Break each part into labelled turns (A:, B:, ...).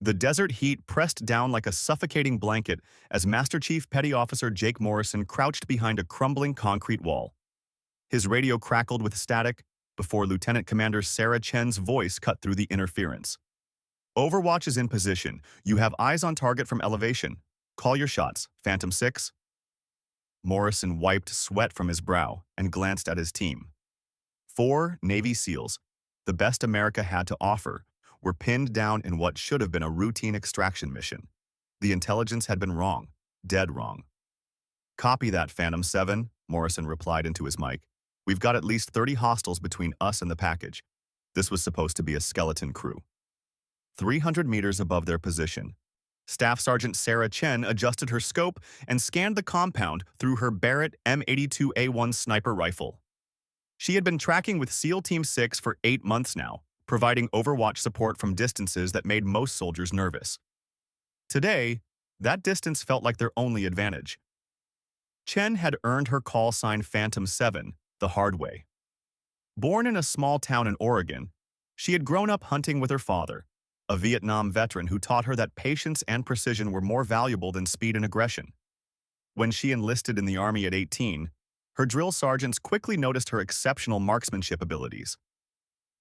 A: The desert heat pressed down like a suffocating blanket as Master Chief Petty Officer Jake Morrison crouched behind a crumbling concrete wall. His radio crackled with static before Lieutenant Commander Sarah Chen's voice cut through the interference. Overwatch is in position. You have eyes on target from elevation. Call your shots, Phantom 6. Morrison wiped sweat from his brow and glanced at his team. 4 Navy SEALs, the best America had to offer, were pinned down in what should have been a routine extraction mission. The intelligence had been wrong, dead wrong. Copy that, Phantom 7, Morrison replied into his mic. We've got at least 30 hostiles between us and the package. This was supposed to be a skeleton crew. 300 meters above their position, Staff Sergeant Sarah Chen adjusted her scope and scanned the compound through her Barrett M82A1 sniper rifle. She had been tracking with SEAL Team 6 for 8 months now, providing Overwatch support from distances that made most soldiers nervous. Today, that distance felt like their only advantage. Chen had earned her call sign Phantom 7 the hard way. Born in a small town in Oregon, she had grown up hunting with her father, a Vietnam veteran who taught her that patience and precision were more valuable than speed and aggression. When she enlisted in the Army at 18, her drill sergeants quickly noticed her exceptional marksmanship abilities.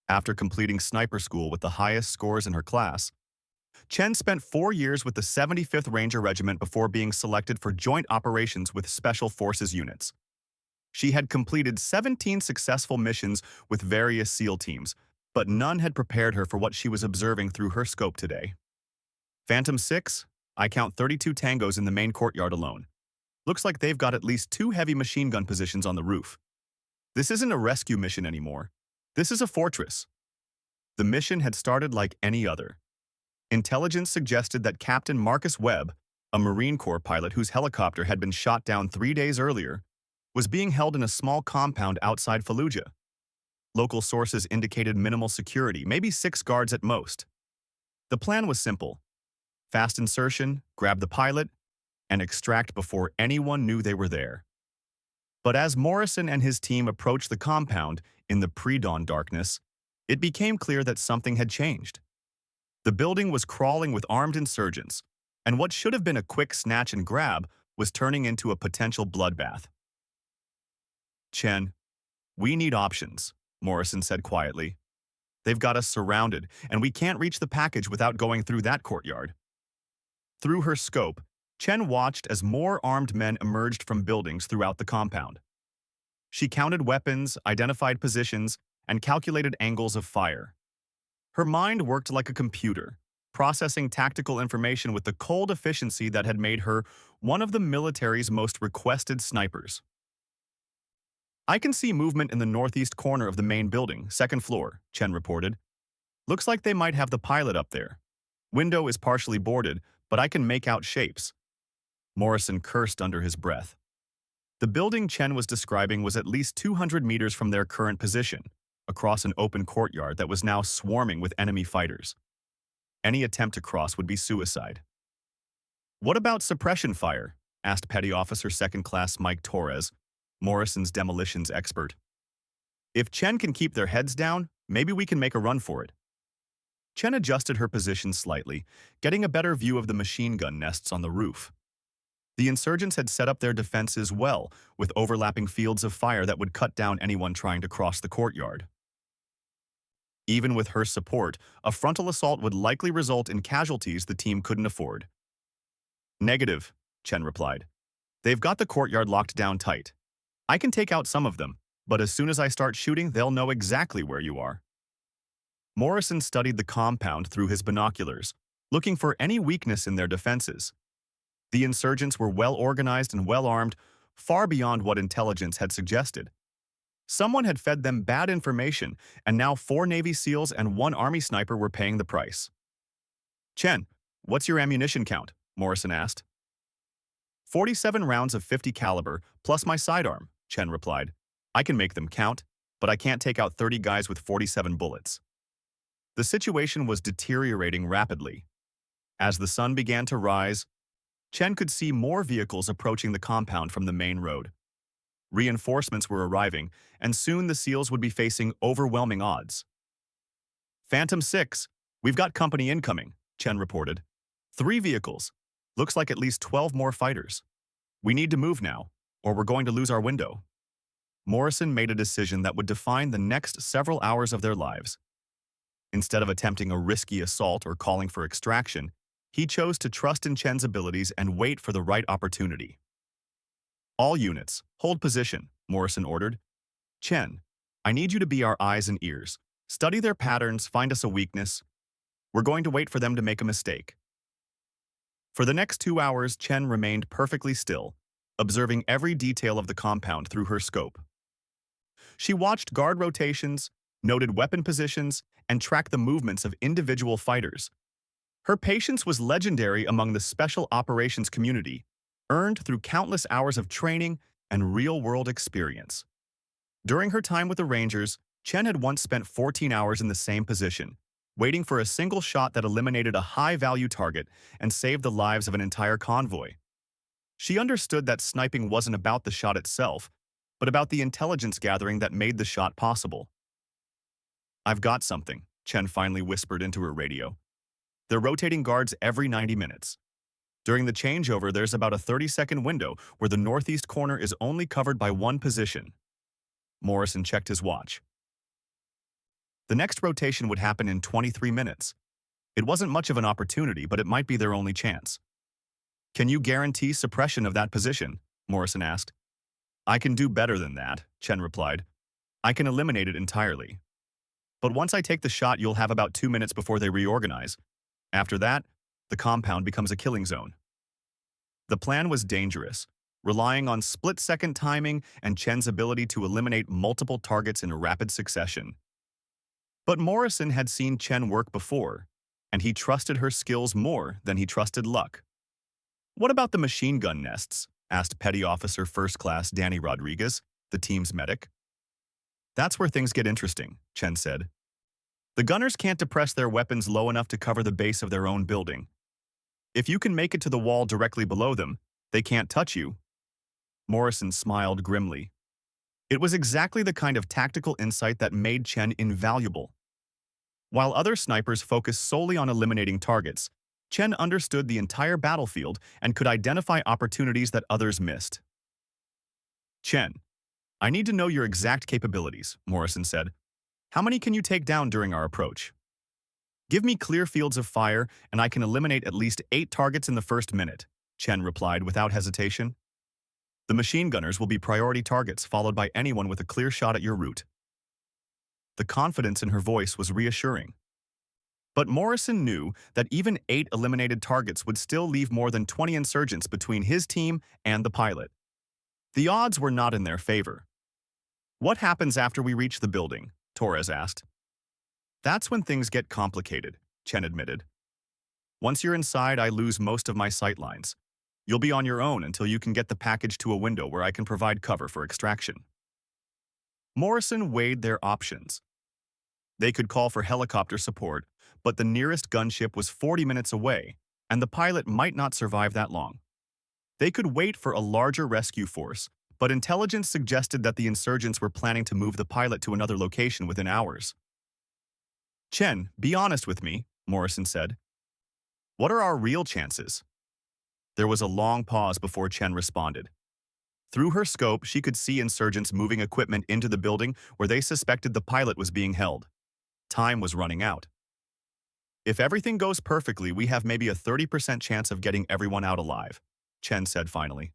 A: After completing sniper school with the highest scores in her class, Chen spent 4 years with the 75th Ranger Regiment before being selected for joint operations with Special Forces units. She had completed 17 successful missions with various SEAL teams, but none had prepared her for what she was observing through her scope today. Phantom 6, I count 32 tangos in the main courtyard alone. Looks like they've got at least 2 heavy machine gun positions on the roof. This isn't a rescue mission anymore. This is a fortress. The mission had started like any other. Intelligence suggested that Captain Marcus Webb, a Marine Corps pilot whose helicopter had been shot down 3 days earlier, was being held in a small compound outside Fallujah. Local sources indicated minimal security, maybe 6 guards at most. The plan was simple. Fast insertion, grab the pilot, and extract before anyone knew they were there. But as Morrison and his team approached the compound in the pre-dawn darkness, it became clear that something had changed. The building was crawling with armed insurgents, and what should have been a quick snatch and grab was turning into a potential bloodbath. Chen, we need options, Morrison said quietly. They've got us surrounded, and we can't reach the package without going through that courtyard. Through her scope, Chen watched as more armed men emerged from buildings throughout the compound. She counted weapons, identified positions, and calculated angles of fire. Her mind worked like a computer, processing tactical information with the cold efficiency that had made her one of the military's most requested snipers. I can see movement in the northeast corner of the main building, 2nd floor, Chen reported. Looks like they might have the pilot up there. Window is partially boarded, but I can make out shapes. Morrison cursed under his breath. The building Chen was describing was at least 200 meters from their current position, across an open courtyard that was now swarming with enemy fighters. Any attempt to cross would be suicide. What about suppression fire? Asked Petty Officer 2nd Class Mike Torres, Morrison's demolitions expert. If Chen can keep their heads down, maybe we can make a run for it. Chen adjusted her position slightly, getting a better view of the machine gun nests on the roof. The insurgents had set up their defenses well, with overlapping fields of fire that would cut down anyone trying to cross the courtyard. Even with her support, a frontal assault would likely result in casualties the team couldn't afford. Negative, Chen replied. They've got the courtyard locked down tight. I can take out some of them, but as soon as I start shooting, they'll know exactly where you are. Morrison studied the compound through his binoculars, looking for any weakness in their defenses. The insurgents were well organized and well armed, far beyond what intelligence had suggested. Someone had fed them bad information, and now 4 Navy SEALs and 1 Army sniper were paying the price. Chen, what's your ammunition count? Morrison asked. 47 rounds of .50 caliber, plus my sidearm, Chen replied. I can make them count, but I can't take out 30 guys with 47 bullets. The situation was deteriorating rapidly. As the sun began to rise, Chen could see more vehicles approaching the compound from the main road. Reinforcements were arriving, and soon the SEALs would be facing overwhelming odds. Phantom 6, we've got company incoming, Chen reported. 3 vehicles. Looks like at least 12 more fighters. We need to move now, or we're going to lose our window. Morrison made a decision that would define the next several hours of their lives. Instead of attempting a risky assault or calling for extraction, he chose to trust in Chen's abilities and wait for the right opportunity. All units, hold position, Morrison ordered. Chen, I need you to be our eyes and ears. Study their patterns, find us a weakness. We're going to wait for them to make a mistake. For the next 2 hours, Chen remained perfectly still, observing every detail of the compound through her scope. She watched guard rotations, noted weapon positions, and tracked the movements of individual fighters. Her patience was legendary among the special operations community, earned through countless hours of training and real-world experience. During her time with the Rangers, Chen had once spent 14 hours in the same position, waiting for a single shot that eliminated a high-value target and saved the lives of an entire convoy. She understood that sniping wasn't about the shot itself, but about the intelligence gathering that made the shot possible. I've got something, Chen finally whispered into her radio. They're rotating guards every 90 minutes. During the changeover, there's about a 30-second window where the northeast corner is only covered by one position. Morrison checked his watch. The next rotation would happen in 23 minutes. It wasn't much of an opportunity, but it might be their only chance. Can you guarantee suppression of that position? Morrison asked. I can do better than that, Chen replied. I can eliminate it entirely. But once I take the shot, you'll have about 2 minutes before they reorganize. After that, the compound becomes a killing zone. The plan was dangerous, relying on split-second timing and Chen's ability to eliminate multiple targets in rapid succession. But Morrison had seen Chen work before, and he trusted her skills more than he trusted luck. What about the machine gun nests? Asked Petty Officer First Class Danny Rodriguez, the team's medic. That's where things get interesting, Chen said. The gunners can't depress their weapons low enough to cover the base of their own building. If you can make it to the wall directly below them, they can't touch you. Morrison smiled grimly. It was exactly the kind of tactical insight that made Chen invaluable. While other snipers focused solely on eliminating targets, Chen understood the entire battlefield and could identify opportunities that others missed. Chen, I need to know your exact capabilities, Morrison said. How many can you take down during our approach? Give me clear fields of fire, and I can eliminate at least 8 targets in the first minute, Chen replied without hesitation. The machine gunners will be priority targets, followed by anyone with a clear shot at your route. The confidence in her voice was reassuring. But Morrison knew that even 8 eliminated targets would still leave more than 20 insurgents between his team and the pilot. The odds were not in their favor. What happens after we reach the building? Torres asked. That's when things get complicated, Chen admitted. Once you're inside, I lose most of my sight lines. You'll be on your own until you can get the package to a window where I can provide cover for extraction. Morrison weighed their options. They could call for helicopter support, but the nearest gunship was 40 minutes away, and the pilot might not survive that long. They could wait for a larger rescue force, but intelligence suggested that the insurgents were planning to move the pilot to another location within hours. Chen, be honest with me, Morrison said. What are our real chances? There was a long pause before Chen responded. Through her scope, she could see insurgents moving equipment into the building where they suspected the pilot was being held. Time was running out. If everything goes perfectly, we have maybe a 30% chance of getting everyone out alive, Chen said finally.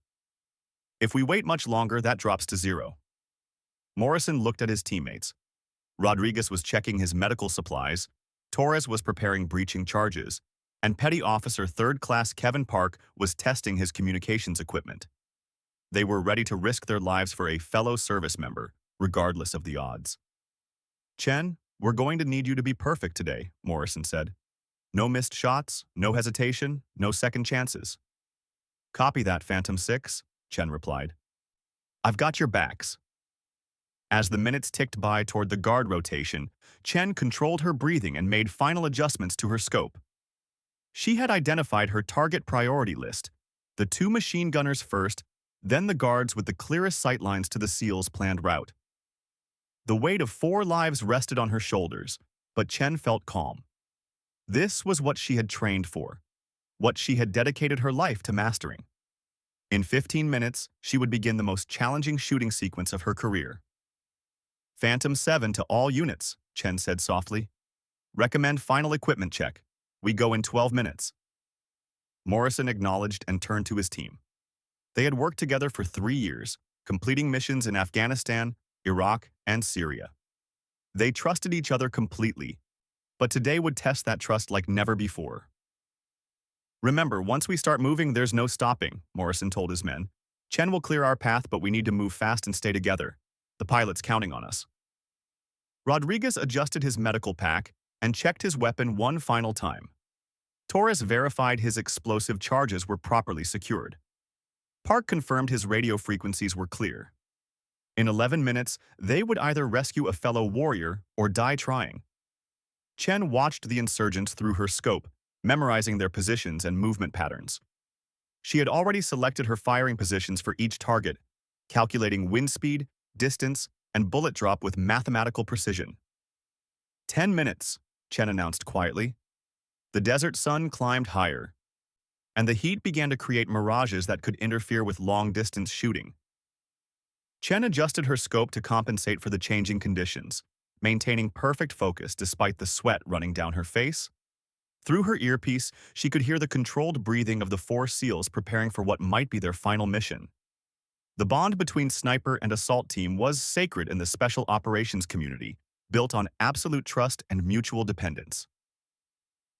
A: If we wait much longer, that drops to 0. Morrison looked at his teammates. Rodriguez was checking his medical supplies, Torres was preparing breaching charges, and Petty Officer Third Class Kevin Park was testing his communications equipment. They were ready to risk their lives for a fellow service member, regardless of the odds. Chen, we're going to need you to be perfect today, Morrison said. No missed shots, no hesitation, no second chances. Copy that, Phantom 6, Chen replied. I've got your backs. As the minutes ticked by toward the guard rotation, Chen controlled her breathing and made final adjustments to her scope. She had identified her target priority list, the 2 machine gunners first, then the guards with the clearest sightlines to the SEAL's planned route. The weight of 4 lives rested on her shoulders, but Chen felt calm. This was what she had trained for, what she had dedicated her life to mastering. In 15 minutes, she would begin the most challenging shooting sequence of her career. Phantom 7 to all units, Chen said softly. Recommend final equipment check. We go in 12 minutes. Morrison acknowledged and turned to his team. They had worked together for 3 years, completing missions in Afghanistan, Iraq, and Syria. They trusted each other completely, but today would test that trust like never before. Remember, once we start moving, there's no stopping, Morrison told his men. Chen will clear our path, but we need to move fast and stay together. The pilot's counting on us. Rodriguez adjusted his medical pack and checked his weapon one final time. Torres verified his explosive charges were properly secured. Park confirmed his radio frequencies were clear. In 11 minutes, they would either rescue a fellow warrior or die trying. Chen watched the insurgents through her scope, memorizing their positions and movement patterns. She had already selected her firing positions for each target, calculating wind speed, distance, and bullet drop with mathematical precision. 10 minutes, Chen announced quietly. The desert sun climbed higher, and the heat began to create mirages that could interfere with long-distance shooting. Chen adjusted her scope to compensate for the changing conditions, maintaining perfect focus despite the sweat running down her face. Through her earpiece, she could hear the controlled breathing of the 4 SEALs preparing for what might be their final mission. The bond between sniper and assault team was sacred in the special operations community, built on absolute trust and mutual dependence.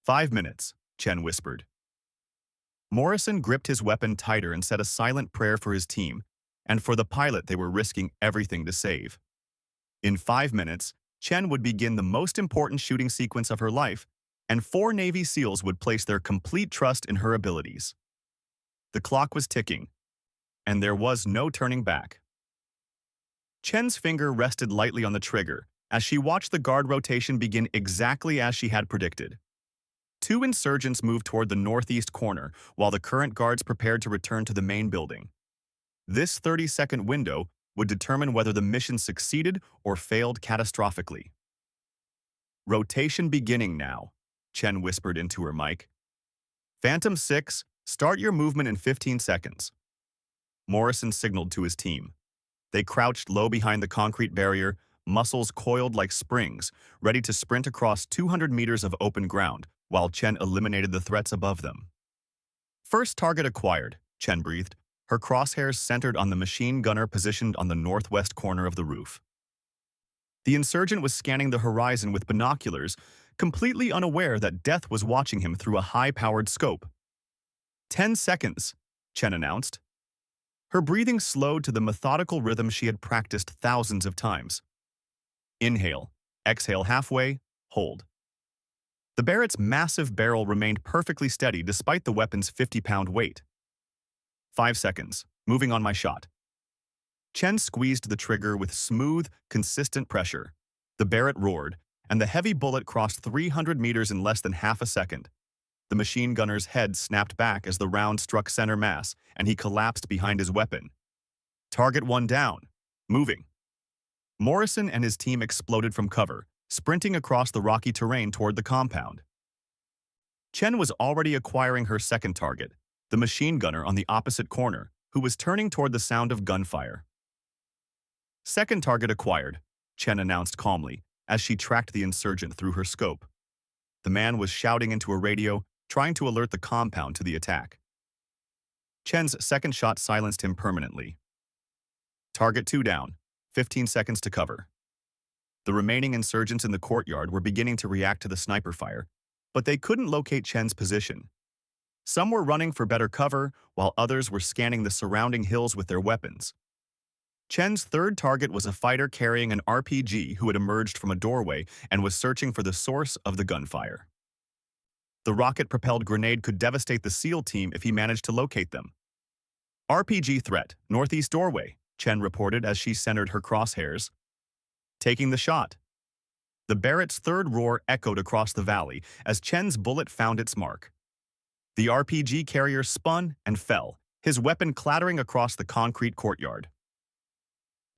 A: 5 minutes, Chen whispered. Morrison gripped his weapon tighter and said a silent prayer for his team, and for the pilot they were risking everything to save. In 5 minutes, Chen would begin the most important shooting sequence of her life, and 4 Navy SEALs would place their complete trust in her abilities. The clock was ticking, and there was no turning back. Chen's finger rested lightly on the trigger as she watched the guard rotation begin exactly as she had predicted. 2 insurgents moved toward the northeast corner, while the current guards prepared to return to the main building. This 30-second window would determine whether the mission succeeded or failed catastrophically. Rotation beginning now, Chen whispered into her mic. Phantom 6, start your movement in 15 seconds. Morrison signaled to his team. They crouched low behind the concrete barrier, muscles coiled like springs, ready to sprint across 200 meters of open ground, while Chen eliminated the threats above them. First target acquired, Chen breathed, her crosshairs centered on the machine gunner positioned on the northwest corner of the roof. The insurgent was scanning the horizon with binoculars, completely unaware that death was watching him through a high-powered scope. 10 seconds, Chen announced. Her breathing slowed to the methodical rhythm she had practiced thousands of times. Inhale, exhale halfway, hold. The Barrett's massive barrel remained perfectly steady despite the weapon's 50-pound weight. 5 seconds, moving on my shot. Chen squeezed the trigger with smooth, consistent pressure. The Barrett roared, and the heavy bullet crossed 300 meters in less than half a second. The machine gunner's head snapped back as the round struck center mass, and he collapsed behind his weapon. Target 1 down. Moving. Morrison and his team exploded from cover, sprinting across the rocky terrain toward the compound. Chen was already acquiring her second target, the machine gunner on the opposite corner, who was turning toward the sound of gunfire. Second target acquired, Chen announced calmly, as she tracked the insurgent through her scope. The man was shouting into a radio, trying to alert the compound to the attack. Chen's second shot silenced him permanently. Target 2 down, 15 seconds to cover. The remaining insurgents in the courtyard were beginning to react to the sniper fire, but they couldn't locate Chen's position. Some were running for better cover, while others were scanning the surrounding hills with their weapons. Chen's third target was a fighter carrying an RPG who had emerged from a doorway and was searching for the source of the gunfire. The rocket-propelled grenade could devastate the SEAL team if he managed to locate them. RPG threat, northeast doorway, Chen reported as she centered her crosshairs. Taking the shot. The Barrett's third roar echoed across the valley as Chen's bullet found its mark. The RPG carrier spun and fell, his weapon clattering across the concrete courtyard.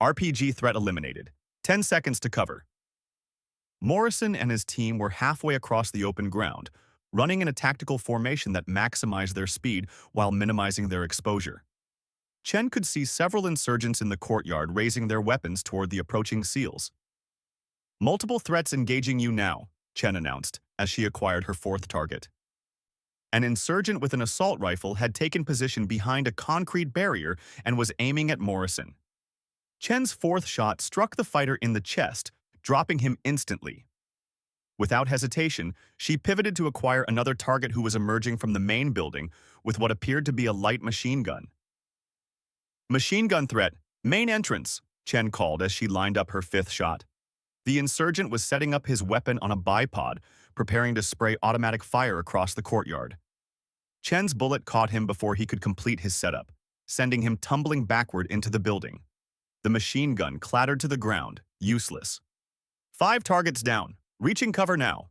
A: RPG threat eliminated. 10 seconds to cover. Morrison and his team were halfway across the open ground, running in a tactical formation that maximized their speed while minimizing their exposure. Chen could see several insurgents in the courtyard raising their weapons toward the approaching SEALs. "Multiple threats engaging you now," Chen announced, as she acquired her fourth target. An insurgent with an assault rifle had taken position behind a concrete barrier and was aiming at Morrison. Chen's fourth shot struck the fighter in the chest, dropping him instantly. Without hesitation, she pivoted to acquire another target who was emerging from the main building with what appeared to be a light machine gun. "Machine gun threat, main entrance," Chen called as she lined up her fifth shot. The insurgent was setting up his weapon on a bipod, preparing to spray automatic fire across the courtyard. Chen's bullet caught him before he could complete his setup, sending him tumbling backward into the building. The machine gun clattered to the ground, useless. "5 targets down. Reaching cover now."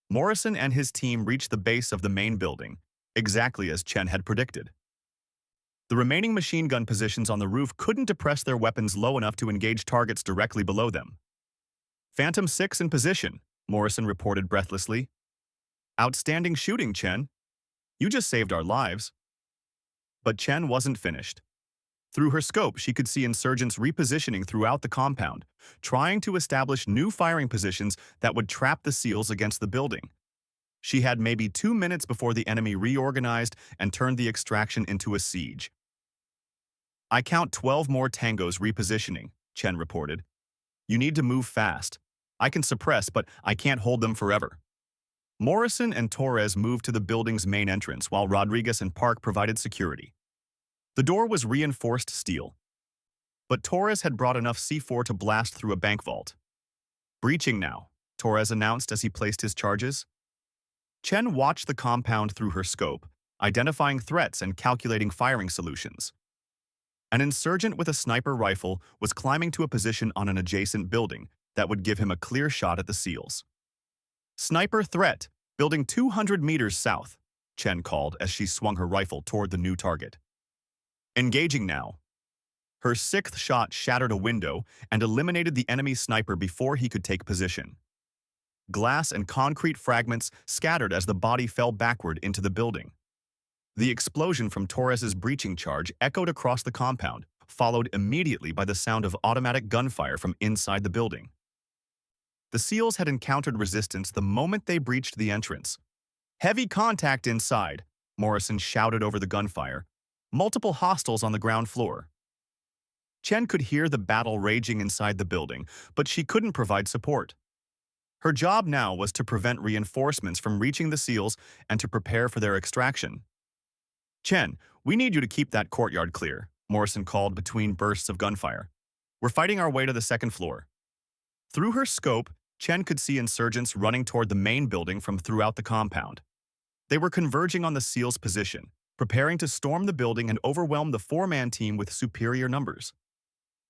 A: Morrison and his team reached the base of the main building, exactly as Chen had predicted. The remaining machine gun positions on the roof couldn't depress their weapons low enough to engage targets directly below them. "Phantom 6 in position," Morrison reported breathlessly. "Outstanding shooting, Chen. You just saved our lives." But Chen wasn't finished. Through her scope, she could see insurgents repositioning throughout the compound, trying to establish new firing positions that would trap the SEALs against the building. She had maybe 2 minutes before the enemy reorganized and turned the extraction into a siege. "I count 12 more tangos repositioning," Chen reported. "You need to move fast. I can suppress, but I can't hold them forever." Morrison and Torres moved to the building's main entrance while Rodriguez and Park provided security. The door was reinforced steel, but Torres had brought enough C4 to blast through a bank vault. "Breaching now," Torres announced as he placed his charges. Chen watched the compound through her scope, identifying threats and calculating firing solutions. An insurgent with a sniper rifle was climbing to a position on an adjacent building that would give him a clear shot at the SEALs. "Sniper threat, building 200 meters south," Chen called as she swung her rifle toward the new target. "Engaging now." Her sixth shot shattered a window and eliminated the enemy sniper before he could take position. Glass and concrete fragments scattered as the body fell backward into the building. The explosion from Torres's breaching charge echoed across the compound, followed immediately by the sound of automatic gunfire from inside the building. The SEALs had encountered resistance the moment they breached the entrance. "Heavy contact inside," Morrison shouted over the gunfire. "Multiple hostiles on the ground floor." Chen could hear the battle raging inside the building, but she couldn't provide support. Her job now was to prevent reinforcements from reaching the SEALs and to prepare for their extraction. "Chen, we need you to keep that courtyard clear," Morrison called between bursts of gunfire. "We're fighting our way to the second floor." Through her scope, Chen could see insurgents running toward the main building from throughout the compound. They were converging on the SEALs' position, preparing to storm the building and overwhelm the four-man team with superior numbers.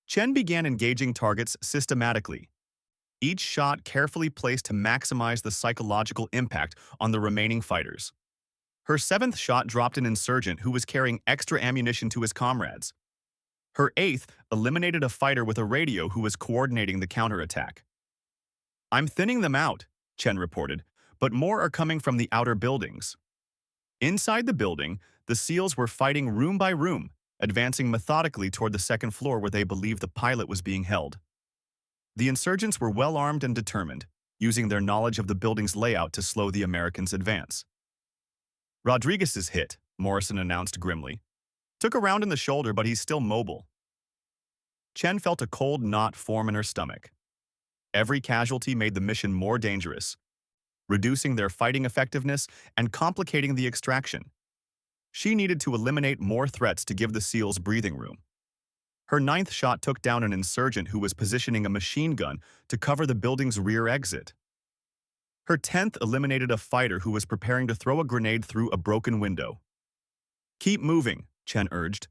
A: Chen began engaging targets systematically, each shot carefully placed to maximize the psychological impact on the remaining fighters. Her seventh shot dropped an insurgent who was carrying extra ammunition to his comrades. Her eighth eliminated a fighter with a radio who was coordinating the counterattack. "I'm thinning them out," Chen reported, "but more are coming from the outer buildings." Inside the building, the SEALs were fighting room by room, advancing methodically toward the second floor where they believed the pilot was being held. The insurgents were well-armed and determined, using their knowledge of the building's layout to slow the Americans' advance. "Rodriguez's hit," Morrison announced grimly. "Took a round in the shoulder, but he's still mobile." Chen felt a cold knot form in her stomach. Every casualty made the mission more dangerous, reducing their fighting effectiveness and complicating the extraction. She needed to eliminate more threats to give the SEALs breathing room. Her ninth shot took down an insurgent who was positioning a machine gun to cover the building's rear exit. Her 10th eliminated a fighter who was preparing to throw a grenade through a broken window. "Keep moving," Chen urged.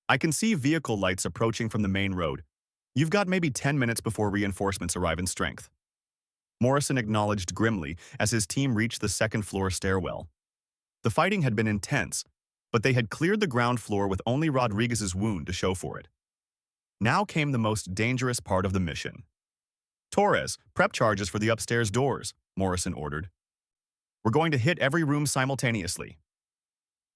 A: "I can see vehicle lights approaching from the main road. You've got maybe 10 minutes before reinforcements arrive in strength." Morrison acknowledged grimly as his team reached the second-floor stairwell. The fighting had been intense, but they had cleared the ground floor with only Rodriguez's wound to show for it. Now came the most dangerous part of the mission. Torres, prep charges for the upstairs doors, Morrison ordered. We're going to hit every room simultaneously.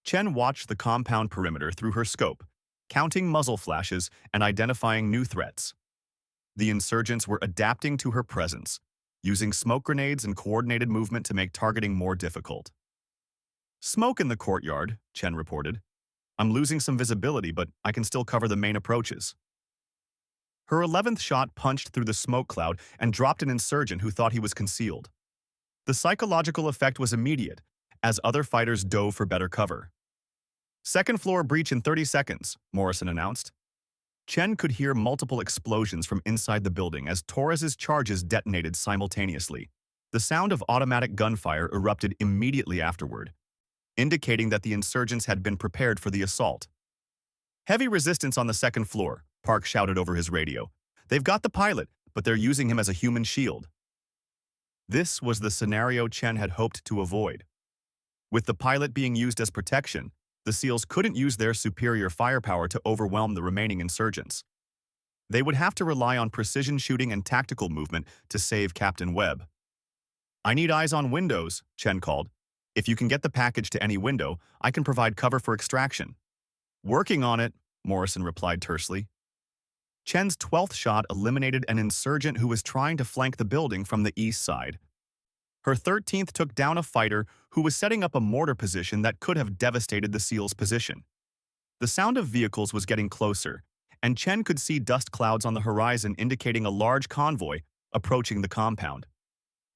A: Chen watched the compound perimeter through her scope, counting muzzle flashes and identifying new threats. The insurgents were adapting to her presence, using smoke grenades and coordinated movement to make targeting more difficult. Smoke in the courtyard, Chen reported. I'm losing some visibility, but I can still cover the main approaches. Her 11th shot punched through the smoke cloud and dropped an insurgent who thought he was concealed. The psychological effect was immediate, as other fighters dove for better cover. Second floor breach in 30 seconds, Morrison announced. Chen could hear multiple explosions from inside the building as Torres's charges detonated simultaneously. The sound of automatic gunfire erupted immediately afterward, indicating that the insurgents had been prepared for the assault. Heavy resistance on the second floor, Park shouted over his radio. They've got the pilot, but they're using him as a human shield. This was the scenario Chen had hoped to avoid. With the pilot being used as protection, the SEALs couldn't use their superior firepower to overwhelm the remaining insurgents. They would have to rely on precision shooting and tactical movement to save Captain Webb. I need eyes on windows, Chen called. If you can get the package to any window, I can provide cover for extraction. Working on it, Morrison replied tersely. Chen's 12th shot eliminated an insurgent who was trying to flank the building from the east side. Her 13th took down a fighter who was setting up a mortar position that could have devastated the SEALs' position. The sound of vehicles was getting closer, and Chen could see dust clouds on the horizon indicating a large convoy approaching the compound.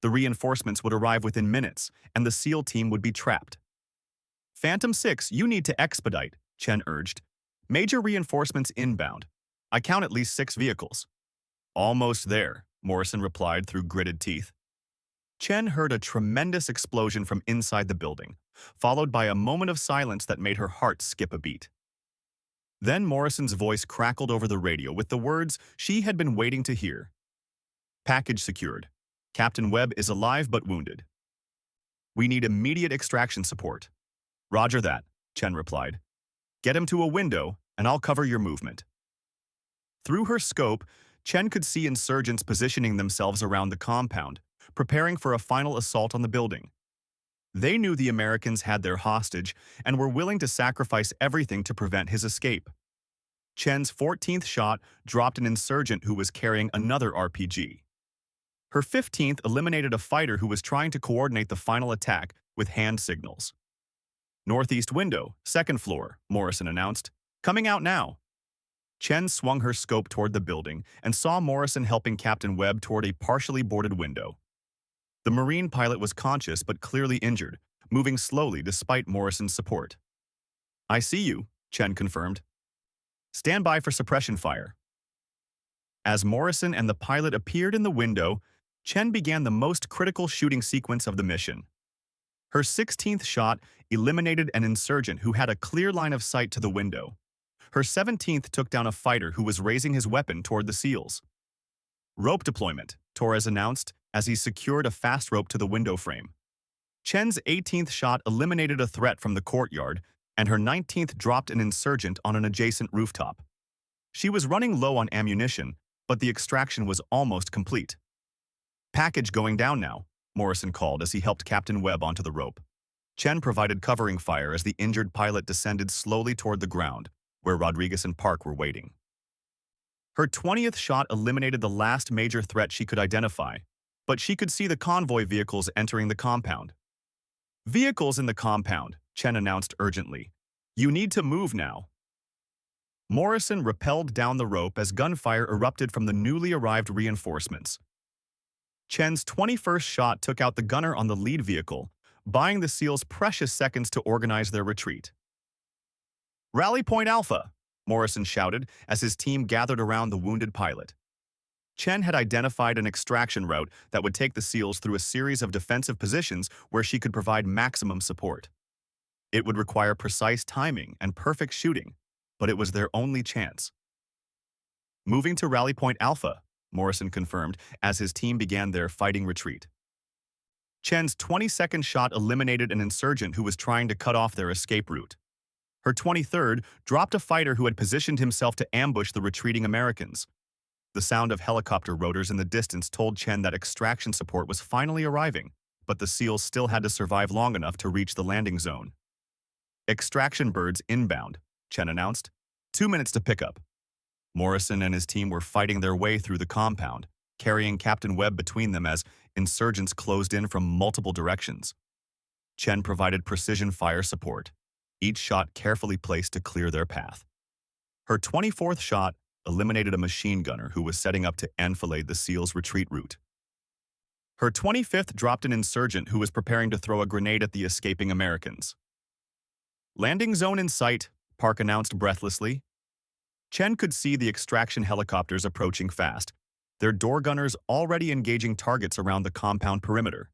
A: The reinforcements would arrive within minutes, and the SEAL team would be trapped. Phantom 6, you need to expedite, Chen urged. Major reinforcements inbound. I count at least 6 vehicles. Almost there, Morrison replied through gritted teeth. Chen heard a tremendous explosion from inside the building, followed by a moment of silence that made her heart skip a beat. Then Morrison's voice crackled over the radio with the words she had been waiting to hear. Package secured. Captain Webb is alive but wounded. We need immediate extraction support. Roger that, Chen replied. Get him to a window, and I'll cover your movement. Through her scope, Chen could see insurgents positioning themselves around the compound, preparing for a final assault on the building. They knew the Americans had their hostage and were willing to sacrifice everything to prevent his escape. Chen's 14th shot dropped an insurgent who was carrying another RPG. Her 15th eliminated a fighter who was trying to coordinate the final attack with hand signals. Northeast window, second floor, Morrison announced. Coming out now. Chen swung her scope toward the building and saw Morrison helping Captain Webb toward a partially boarded window. The Marine pilot was conscious but clearly injured, moving slowly despite Morrison's support. I see you, Chen confirmed. Stand by for suppression fire. As Morrison and the pilot appeared in the window, Chen began the most critical shooting sequence of the mission. Her 16th shot eliminated an insurgent who had a clear line of sight to the window. Her 17th took down a fighter who was raising his weapon toward the SEALs. Rope deployment, Torres announced as he secured a fast rope to the window frame. Chen's 18th shot eliminated a threat from the courtyard, and her 19th dropped an insurgent on an adjacent rooftop. She was running low on ammunition, but the extraction was almost complete. Package going down now, Morrison called as he helped Captain Webb onto the rope. Chen provided covering fire as the injured pilot descended slowly toward the ground, where Rodriguez and Park were waiting. Her 20th shot eliminated the last major threat she could identify, but she could see the convoy vehicles entering the compound. Vehicles in the compound, Chen announced urgently. You need to move now. Morrison rappelled down the rope as gunfire erupted from the newly arrived reinforcements. Chen's 21st shot took out the gunner on the lead vehicle, buying the SEALs precious seconds to organize their retreat. Rally Point Alpha, Morrison shouted as his team gathered around the wounded pilot. Chen had identified an extraction route that would take the SEALs through a series of defensive positions where she could provide maximum support. It would require precise timing and perfect shooting, but it was their only chance. Moving to Rally Point Alpha, Morrison confirmed as his team began their fighting retreat. Chen's 22nd shot eliminated an insurgent who was trying to cut off their escape route. Her 23rd dropped a fighter who had positioned himself to ambush the retreating Americans. The sound of helicopter rotors in the distance told Chen that extraction support was finally arriving, but the SEALs still had to survive long enough to reach the landing zone. Extraction birds inbound, Chen announced. 2 minutes to pick up. Morrison and his team were fighting their way through the compound, carrying Captain Webb between them as insurgents closed in from multiple directions. Chen provided precision fire support, each shot carefully placed to clear their path. Her 24th shot eliminated a machine gunner who was setting up to enfilade the SEALs' retreat route. Her 25th dropped an insurgent who was preparing to throw a grenade at the escaping Americans. Landing zone in sight, Park announced breathlessly. Chen could see the extraction helicopters approaching fast, their door gunners already engaging targets around the compound perimeter.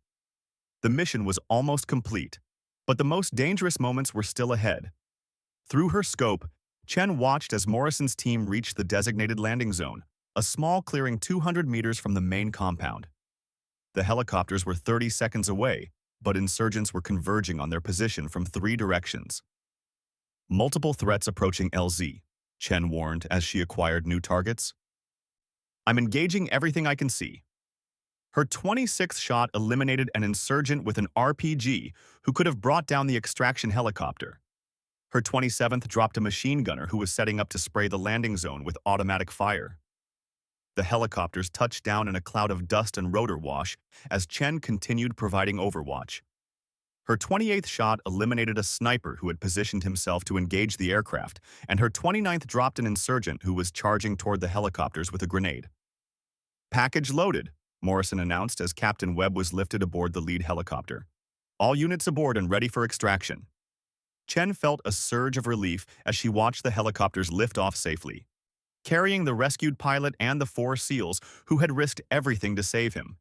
A: The mission was almost complete, but the most dangerous moments were still ahead. Through her scope, Chen watched as Morrison's team reached the designated landing zone, a small clearing 200 meters from the main compound. The helicopters were 30 seconds away, but insurgents were converging on their position from 3 directions. Multiple threats approaching LZ, Chen warned as she acquired new targets. I'm engaging everything I can see. Her 26th shot eliminated an insurgent with an RPG who could have brought down the extraction helicopter. Her 27th dropped a machine gunner who was setting up to spray the landing zone with automatic fire. The helicopters touched down in a cloud of dust and rotor wash as Chen continued providing overwatch. Her 28th shot eliminated a sniper who had positioned himself to engage the aircraft, and her 29th dropped an insurgent who was charging toward the helicopters with a grenade. Package loaded, Morrison announced as Captain Webb was lifted aboard the lead helicopter. All units aboard and ready for extraction. Chen felt a surge of relief as she watched the helicopters lift off safely, carrying the rescued pilot and the 4 SEALs who had risked everything to save him.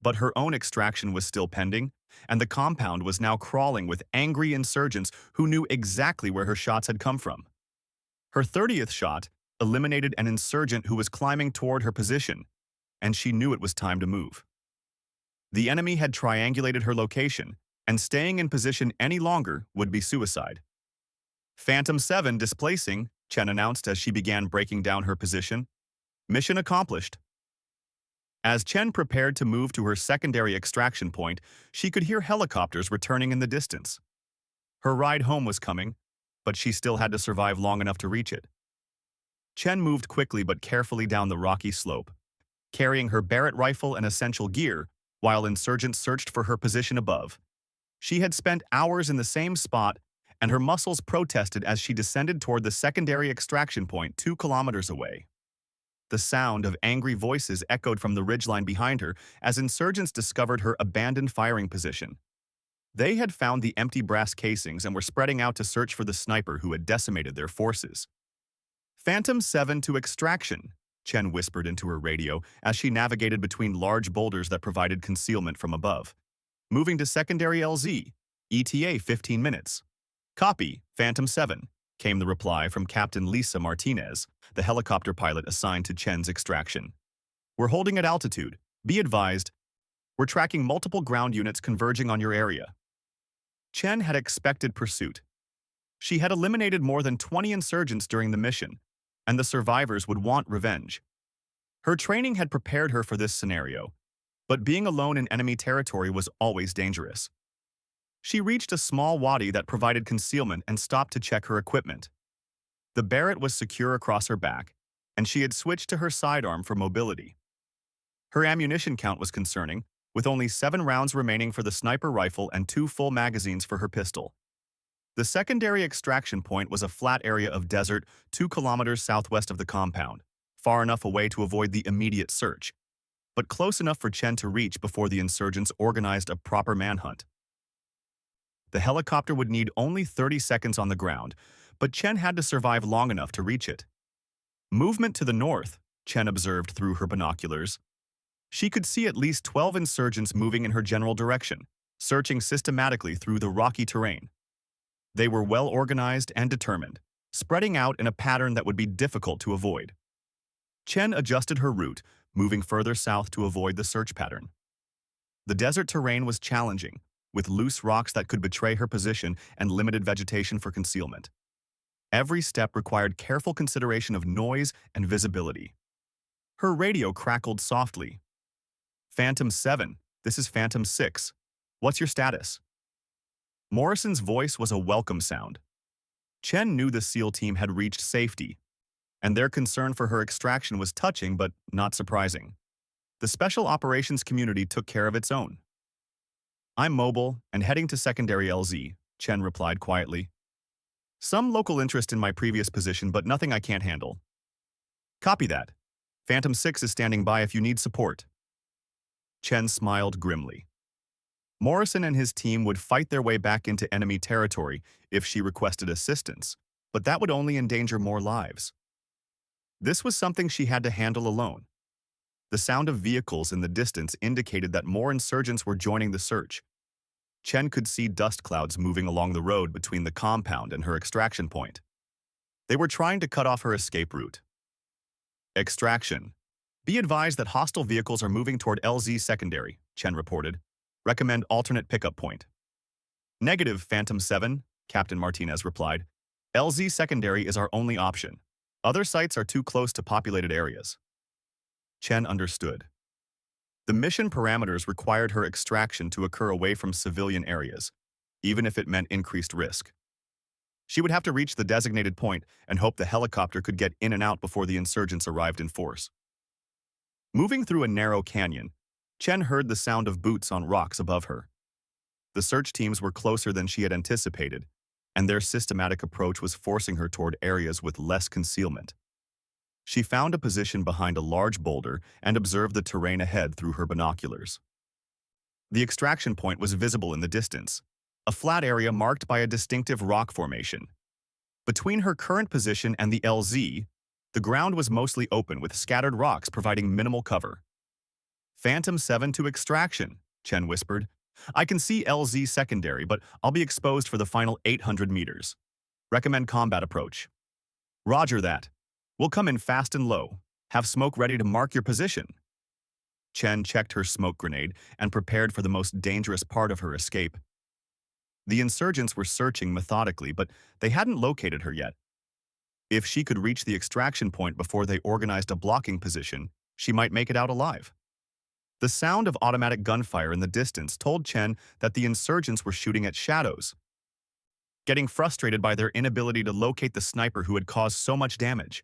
A: But her own extraction was still pending, and the compound was now crawling with angry insurgents who knew exactly where her shots had come from. Her 30th shot eliminated an insurgent who was climbing toward her position, and she knew it was time to move. The enemy had triangulated her location, and staying in position any longer would be suicide. Phantom 7 displacing, Chen announced as she began breaking down her position. Mission accomplished. As Chen prepared to move to her secondary extraction point, she could hear helicopters returning in the distance. Her ride home was coming, but she still had to survive long enough to reach it. Chen moved quickly but carefully down the rocky slope, carrying her Barrett rifle and essential gear, while insurgents searched for her position above. She had spent hours in the same spot, and her muscles protested as she descended toward the secondary extraction point 2 kilometers away. The sound of angry voices echoed from the ridgeline behind her as insurgents discovered her abandoned firing position. They had found the empty brass casings and were spreading out to search for the sniper who had decimated their forces. Phantom 7 to extraction, Chen whispered into her radio as she navigated between large boulders that provided concealment from above. Moving to secondary LZ, ETA 15 minutes. Copy, Phantom 7, came the reply from Captain Lisa Martinez, the helicopter pilot assigned to Chen's extraction. We're holding at altitude. Be advised, we're tracking multiple ground units converging on your area. Chen had expected pursuit. She had eliminated more than 20 insurgents during the mission, and the survivors would want revenge. Her training had prepared her for this scenario, but being alone in enemy territory was always dangerous. She reached a small wadi that provided concealment and stopped to check her equipment. The Barrett was secure across her back, and she had switched to her sidearm for mobility. Her ammunition count was concerning, with only 7 rounds remaining for the sniper rifle and 2 full magazines for her pistol. The secondary extraction point was a flat area of desert 2 kilometers southwest of the compound, far enough away to avoid the immediate search, but close enough for Chen to reach before the insurgents organized a proper manhunt. The helicopter would need only 30 seconds on the ground, but Chen had to survive long enough to reach it. Movement to the north, Chen observed through her binoculars. She could see at least 12 insurgents moving in her general direction, searching systematically through the rocky terrain. They were well organized and determined, spreading out in a pattern that would be difficult to avoid. Chen adjusted her route, moving further south to avoid the search pattern. The desert terrain was challenging, with loose rocks that could betray her position and limited vegetation for concealment. Every step required careful consideration of noise and visibility. Her radio crackled softly. Phantom 7, this is Phantom 6. What's your status? Morrison's voice was a welcome sound. Chen knew the SEAL team had reached safety, and their concern for her extraction was touching but not surprising. The special operations community took care of its own. I'm mobile and heading to secondary LZ, Chen replied quietly. Some local interest in my previous position, but nothing I can't handle. Copy that. Phantom 6 is standing by if you need support. Chen smiled grimly. Morrison and his team would fight their way back into enemy territory if she requested assistance, but that would only endanger more lives. This was something she had to handle alone. The sound of vehicles in the distance indicated that more insurgents were joining the search. Chen could see dust clouds moving along the road between the compound and her extraction point. They were trying to cut off her escape route. Extraction. Be advised that hostile vehicles are moving toward LZ Secondary, Chen reported. Recommend alternate pickup point. Negative, Phantom 7, Captain Martinez replied. LZ Secondary is our only option. Other sites are too close to populated areas. Chen understood. The mission parameters required her extraction to occur away from civilian areas, even if it meant increased risk. She would have to reach the designated point and hope the helicopter could get in and out before the insurgents arrived in force. Moving through a narrow canyon, Chen heard the sound of boots on rocks above her. The search teams were closer than she had anticipated, and their systematic approach was forcing her toward areas with less concealment. She found a position behind a large boulder and observed the terrain ahead through her binoculars. The extraction point was visible in the distance, a flat area marked by a distinctive rock formation. Between her current position and the LZ, the ground was mostly open with scattered rocks providing minimal cover. Phantom 7 to extraction, Chen whispered. I can see LZ secondary, but I'll be exposed for the final 800 meters. Recommend combat approach. Roger that. We'll come in fast and low. Have smoke ready to mark your position. Chen checked her smoke grenade and prepared for the most dangerous part of her escape. The insurgents were searching methodically, but they hadn't located her yet. If she could reach the extraction point before they organized a blocking position, she might make it out alive. The sound of automatic gunfire in the distance told Chen that the insurgents were shooting at shadows, getting frustrated by their inability to locate the sniper who had caused so much damage.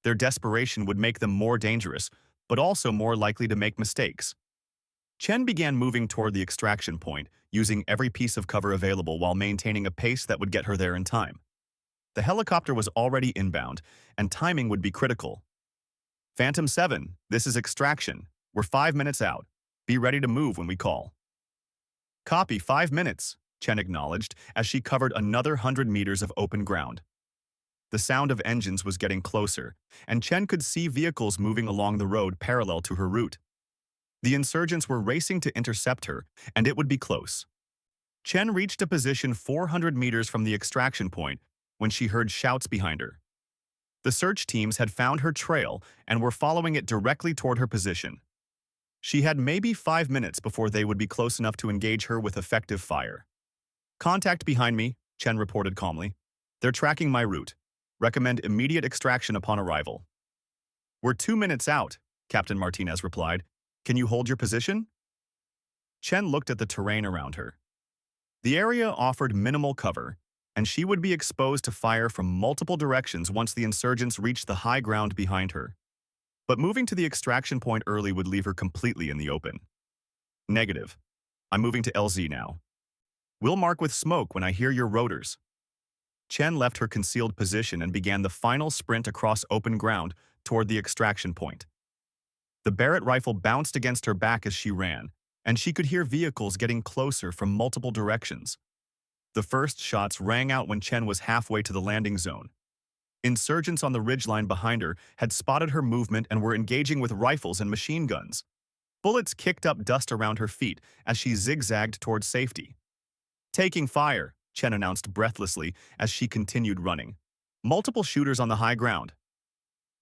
A: Their desperation would make them more dangerous, but also more likely to make mistakes. Chen began moving toward the extraction point, using every piece of cover available while maintaining a pace that would get her there in time. The helicopter was already inbound, and timing would be critical. Phantom 7, this is extraction. We're 5 minutes out. Be ready to move when we call. Copy, 5 minutes, Chen acknowledged as she covered another 100 meters of open ground. The sound of engines was getting closer, and Chen could see vehicles moving along the road parallel to her route. The insurgents were racing to intercept her, and it would be close. Chen reached a position 400 meters from the extraction point when she heard shouts behind her. The search teams had found her trail and were following it directly toward her position. She had maybe 5 minutes before they would be close enough to engage her with effective fire. Contact behind me, Chen reported calmly. They're tracking my route. Recommend immediate extraction upon arrival. We're 2 minutes out, Captain Martinez replied. Can you hold your position? Chen looked at the terrain around her. The area offered minimal cover, and she would be exposed to fire from multiple directions once the insurgents reached the high ground behind her. But moving to the extraction point early would leave her completely in the open. Negative. I'm moving to LZ now. We'll mark with smoke when I hear your rotors. Chen left her concealed position and began the final sprint across open ground toward the extraction point. The Barrett rifle bounced against her back as she ran, and she could hear vehicles getting closer from multiple directions. The first shots rang out when Chen was halfway to the landing zone. Insurgents on the ridgeline behind her had spotted her movement and were engaging with rifles and machine guns. Bullets kicked up dust around her feet as she zigzagged toward safety. Taking fire, Chen announced breathlessly as she continued running. Multiple shooters on the high ground.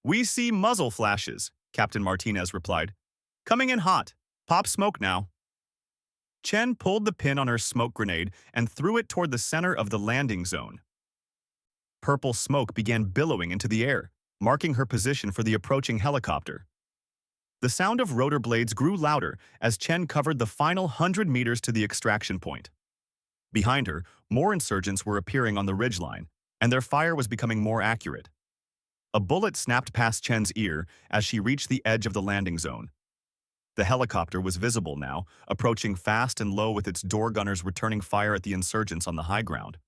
A: We see muzzle flashes, Captain Martinez replied. Coming in hot. Pop smoke now. Chen pulled the pin on her smoke grenade and threw it toward the center of the landing zone. Purple smoke began billowing into the air, marking her position for the approaching helicopter. The sound of rotor blades grew louder as Chen covered the final 100 meters to the extraction point. Behind her, more insurgents were appearing on the ridgeline, and their fire was becoming more accurate. A bullet snapped past Chen's ear as she reached the edge of the landing zone. The helicopter was visible now, approaching fast and low with its door gunners returning fire at the insurgents on the high ground.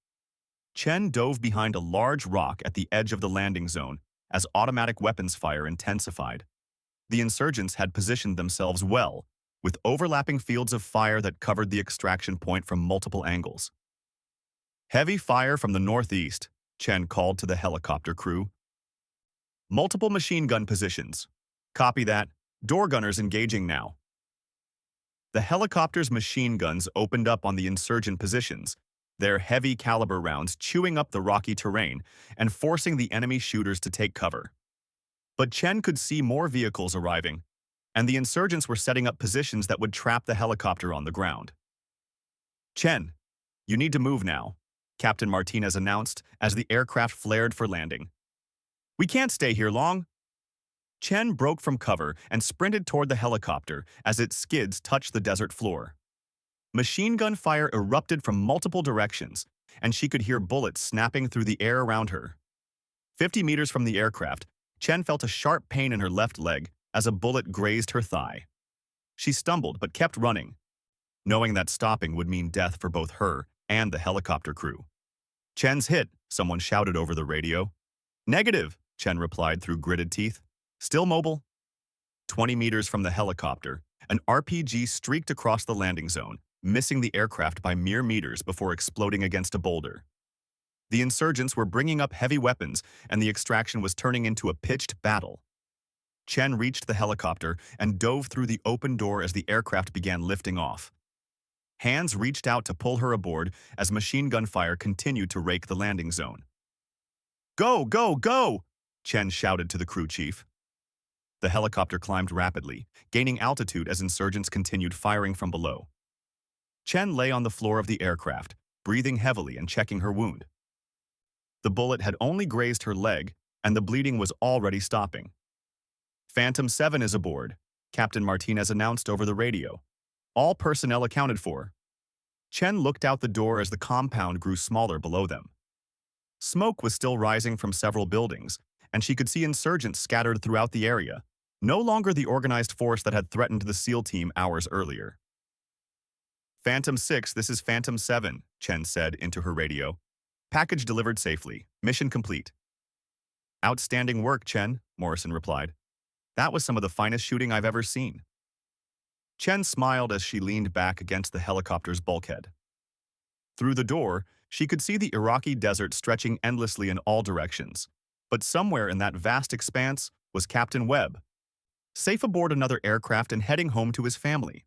A: Chen dove behind a large rock at the edge of the landing zone as automatic weapons fire intensified. The insurgents had positioned themselves well, with overlapping fields of fire that covered the extraction point from multiple angles. Heavy fire from the northeast, Chen called to the helicopter crew. Multiple machine gun positions. Copy that. Door gunners engaging now. The helicopter's machine guns opened up on the insurgent positions, their heavy caliber rounds chewing up the rocky terrain and forcing the enemy shooters to take cover. But Chen could see more vehicles arriving, and the insurgents were setting up positions that would trap the helicopter on the ground. "Chen, you need to move now," Captain Martinez announced as the aircraft flared for landing. "We can't stay here long." Chen broke from cover and sprinted toward the helicopter as its skids touched the desert floor. Machine gun fire erupted from multiple directions, and she could hear bullets snapping through the air around her. 50 meters from the aircraft, Chen felt a sharp pain in her left leg as a bullet grazed her thigh. She stumbled but kept running, knowing that stopping would mean death for both her and the helicopter crew. "Chen's hit," someone shouted over the radio. "Negative," Chen replied through gritted teeth. "Still mobile." 20 meters from the helicopter, an RPG streaked across the landing zone, missing the aircraft by mere meters before exploding against a boulder. The insurgents were bringing up heavy weapons, and the extraction was turning into a pitched battle. Chen reached the helicopter and dove through the open door as the aircraft began lifting off. Hands reached out to pull her aboard as machine gun fire continued to rake the landing zone. "Go, go, go!" Chen shouted to the crew chief. The helicopter climbed rapidly, gaining altitude as insurgents continued firing from below. Chen lay on the floor of the aircraft, breathing heavily and checking her wound. The bullet had only grazed her leg, and the bleeding was already stopping. "Phantom 7 is aboard," Captain Martinez announced over the radio. "All personnel accounted for." Chen looked out the door as the compound grew smaller below them. Smoke was still rising from several buildings, and she could see insurgents scattered throughout the area, no longer the organized force that had threatened the SEAL team hours earlier. "Phantom 6, this is Phantom 7, Chen said into her radio. "Package delivered safely. Mission complete." "Outstanding work, Chen," Morrison replied. "That was some of the finest shooting I've ever seen." Chen smiled as she leaned back against the helicopter's bulkhead. Through the door, she could see the Iraqi desert stretching endlessly in all directions, but somewhere in that vast expanse was Captain Webb, safe aboard another aircraft and heading home to his family.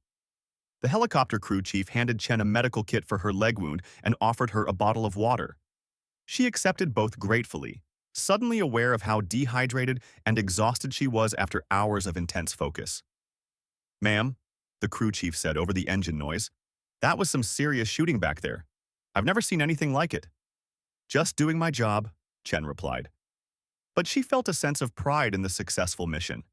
A: The helicopter crew chief handed Chen a medical kit for her leg wound and offered her a bottle of water. She accepted both gratefully, suddenly aware of how dehydrated and exhausted she was after hours of intense focus. "Ma'am," the crew chief said over the engine noise, "that was some serious shooting back there. I've never seen anything like it." "Just doing my job," Chen replied. But she felt a sense of pride in the successful mission.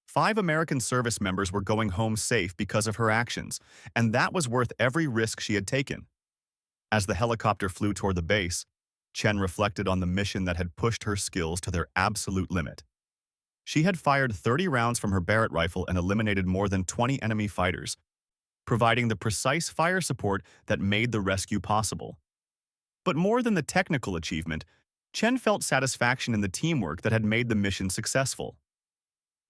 A: 5 American service members were going home safe because of her actions, and that was worth every risk she had taken. As the helicopter flew toward the base, Chen reflected on the mission that had pushed her skills to their absolute limit. She had fired 30 rounds from her Barrett rifle and eliminated more than 20 enemy fighters, providing the precise fire support that made the rescue possible. But more than the technical achievement, Chen felt satisfaction in the teamwork that had made the mission successful.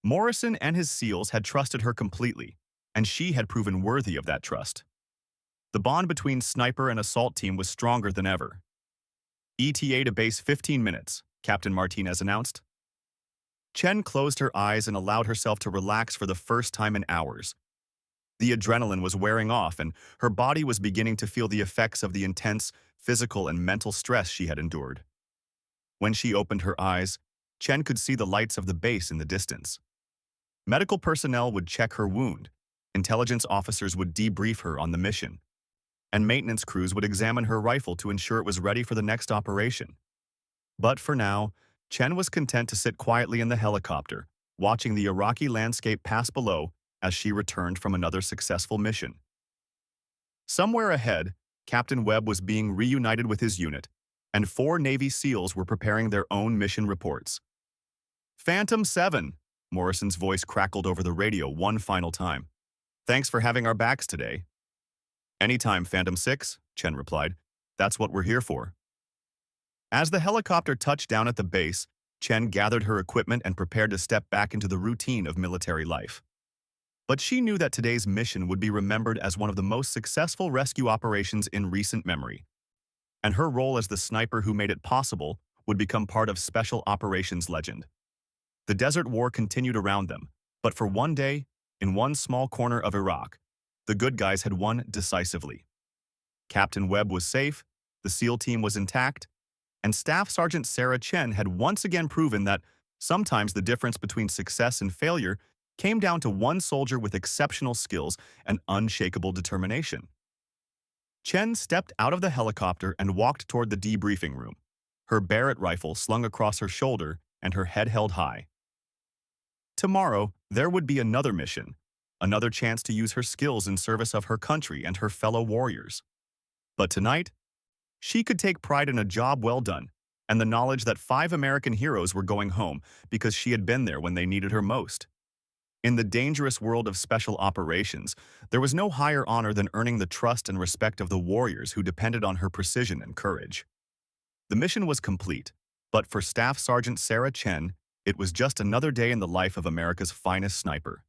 A: Morrison and his SEALs had trusted her completely, and she had proven worthy of that trust. The bond between sniper and assault team was stronger than ever. "ETA to base 15 minutes, Captain Martinez announced. Chen closed her eyes and allowed herself to relax for the first time in hours. The adrenaline was wearing off, and her body was beginning to feel the effects of the intense physical and mental stress she had endured. When she opened her eyes, Chen could see the lights of the base in the distance. Medical personnel would check her wound, intelligence officers would debrief her on the mission, and maintenance crews would examine her rifle to ensure it was ready for the next operation. But for now, Chen was content to sit quietly in the helicopter, watching the Iraqi landscape pass below as she returned from another successful mission. Somewhere ahead, Captain Webb was being reunited with his unit, and 4 Navy SEALs were preparing their own mission reports. "Phantom 7, Morrison's voice crackled over the radio one final time. "Thanks for having our backs today." "Anytime, Phantom 6, Chen replied. "That's what we're here for." As the helicopter touched down at the base, Chen gathered her equipment and prepared to step back into the routine of military life. But she knew that today's mission would be remembered as one of the most successful rescue operations in recent memory. And her role as the sniper who made it possible would become part of Special Operations legend. The Desert War continued around them, but for one day, in one small corner of Iraq, the good guys had won decisively. Captain Webb was safe, the SEAL team was intact, and Staff Sergeant Sarah Chen had once again proven that sometimes the difference between success and failure came down to one soldier with exceptional skills and unshakable determination. Chen stepped out of the helicopter and walked toward the debriefing room, her Barrett rifle slung across her shoulder and her head held high. Tomorrow, there would be another mission, another chance to use her skills in service of her country and her fellow warriors. But tonight, she could take pride in a job well done and the knowledge that 5 American heroes were going home because she had been there when they needed her most. In the dangerous world of special operations, there was no higher honor than earning the trust and respect of the warriors who depended on her precision and courage. The mission was complete, but for Staff Sergeant Sarah Chen, it was just another day in the life of America's finest sniper.